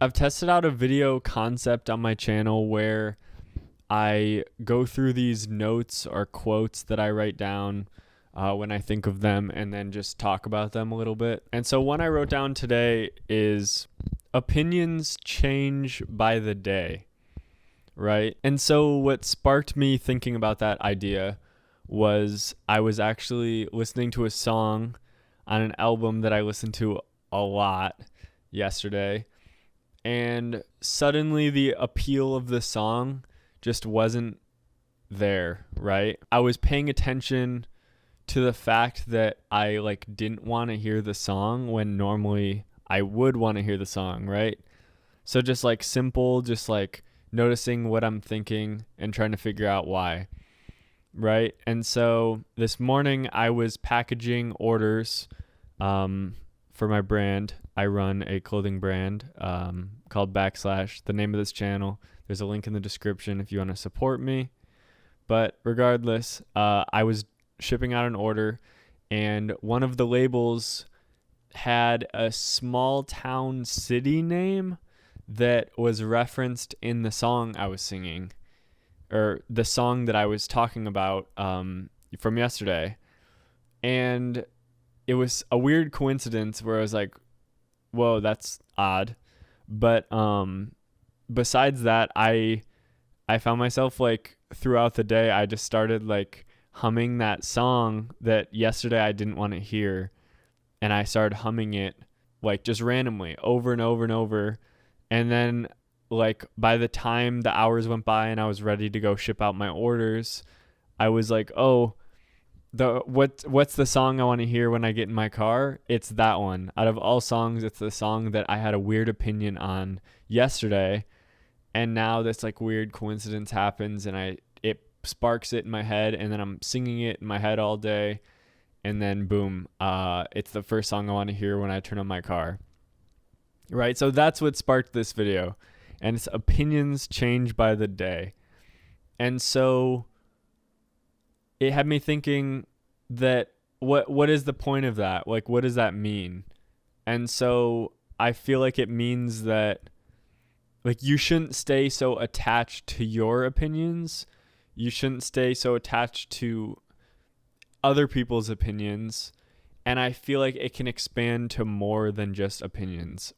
I've tested out a video concept on my channel where I go through these notes or quotes that I write down when I think of them and then just talk about them a little bit. And so one I wrote down today is opinions change by the day, right? And so what sparked me thinking about that idea was I was actually listening to a song on an album that I listened to a lot yesterday. And suddenly the appeal of the song just wasn't there, right? I was paying attention to the fact that I didn't want to hear the song when normally I would want to hear the song, right? So just simple, just noticing what I'm thinking and trying to figure out why, right? And so this morning I was packaging orders for my brand. I run a clothing brand called Backslash. The name of this channel, there's a link in the description if you want to support me. But regardless, I was shipping out an order, and one of the labels had a small town city name that was referenced in the song I was singing, or the song that I was talking about from yesterday. And it was a weird coincidence where I was like, whoa, that's odd. But besides that, I found myself throughout the day, I just started humming that song that yesterday I didn't want to hear. And I started humming it just randomly over and over and over. And then by the time the hours went by and I was ready to go ship out my orders, I was like, oh, what's the song I want to hear when I get in my car? It's that one. Out of all songs, it's the song that I had a weird opinion on yesterday. And now this weird coincidence happens, and it sparks it in my head, and then I'm singing it in my head all day, and then boom, it's the first song I want to hear when I turn on my car. Right? So that's what sparked this video. And it's opinions change by the day. And so it had me thinking that what is the point of that? What does that mean? And so I feel like it means that you shouldn't stay so attached to your opinions. You shouldn't stay so attached to other people's opinions. And I feel like it can expand to more than just opinions,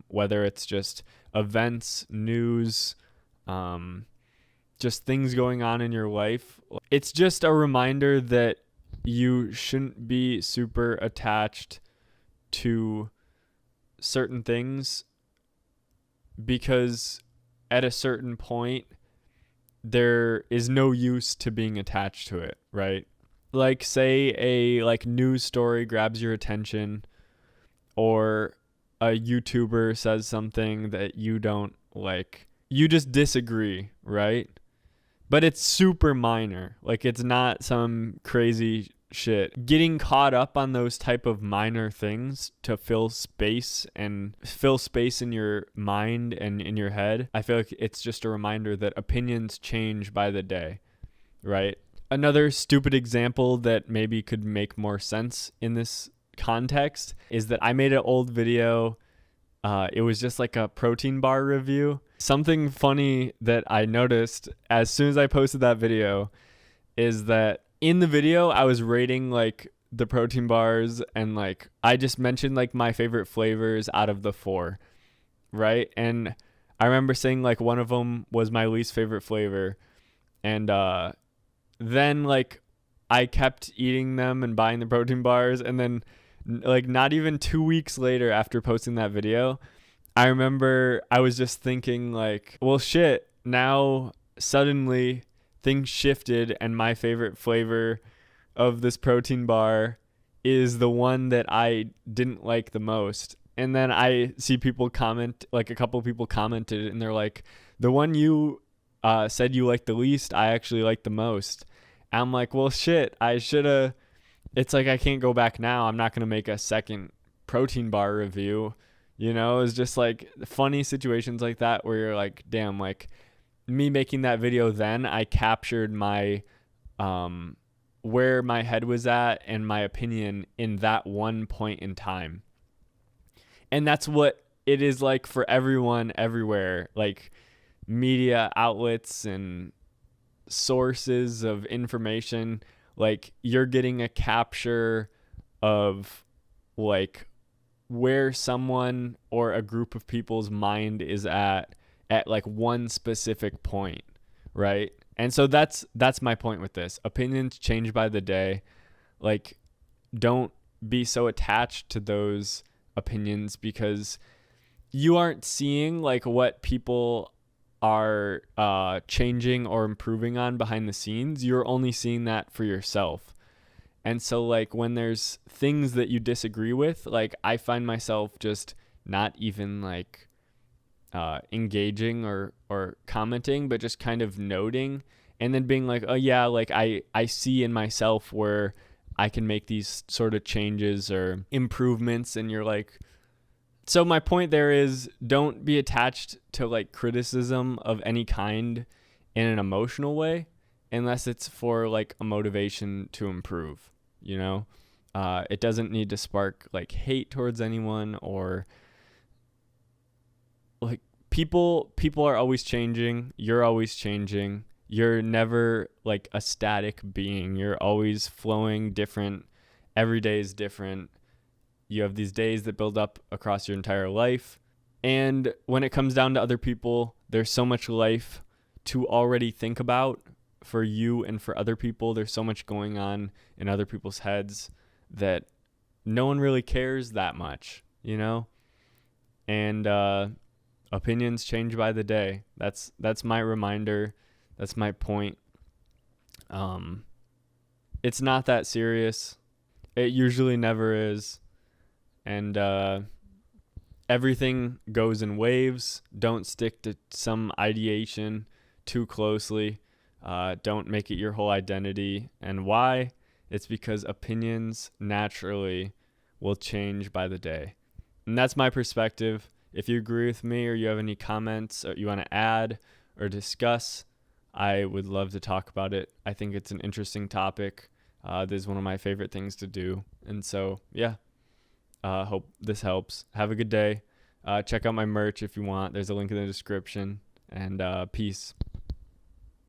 whether it's just events, news, just things going on in your life. It's just a reminder that you shouldn't be super attached to certain things, because at a certain point, there is no use to being attached to it, right? Say a news story grabs your attention, or a YouTuber says something that you don't like. You just disagree, right? But it's super minor. It's not some crazy shit. Getting caught up on those type of minor things to fill space in your mind and in your head, I feel like it's just a reminder that opinions change by the day, right? Another stupid example that maybe could make more sense in this context is that I made an old video. It was just a protein bar review. Something funny that I noticed as soon as I posted that video is that in the video, I was rating the protein bars, and I just mentioned my favorite flavors out of the 4, right? And I remember saying one of them was my least favorite flavor. And then I kept eating them and buying the protein bars, and then not even 2 weeks later after posting that video, I remember I was just thinking well, shit, now suddenly things shifted and my favorite flavor of this protein bar is the one that I didn't like the most. And then I see people comment, a couple people commented, and they're like, the one you said you liked the least, I actually liked the most. And I'm like, well, shit, I should have. It's I can't go back now. I'm not going to make a second protein bar review. It's just funny situations like that where you're damn, me making that video then, I captured my where my head was at and my opinion in that one point in time. And that's what it is like for everyone everywhere, like media outlets and sources of information, like you're getting a capture of like where someone or a group of people's mind is at like one specific point, right? And so that's my point with this. Opinions change by the day. Like, don't be so attached to those opinions because you aren't seeing like what people are changing or improving on behind the scenes. You're only seeing that for yourself. And so like when there's things that you disagree with, like I find myself just not even like engaging or commenting, but just kind of noting and then being like, oh yeah, like I see in myself where I can make these sort of changes or improvements. And you're like, so my point there is don't be attached to like criticism of any kind in an emotional way unless it's for like a motivation to improve, you know? It doesn't need to spark like hate towards anyone or like people are always changing. You're always changing. You're never like a static being. You're always flowing different. Every day is different. You have these days that build up across your entire life. And when it comes down to other people, there's so much life to already think about for you and for other people. There's so much going on in other people's heads that no one really cares that much, you know? And opinions change by the day. That's my reminder. That's my point. It's not that serious. It usually never is. And everything goes in waves. Don't stick to some ideation too closely. Don't make it your whole identity. And why? It's because opinions naturally will change by the day. And that's my perspective. If you agree with me or you have any comments or you want to add or discuss, I would love to talk about it. I think it's an interesting topic. This is one of my favorite things to do. And so, yeah, hope this helps. Have a good day. Check out my merch if you want. There's a link in the description. And peace.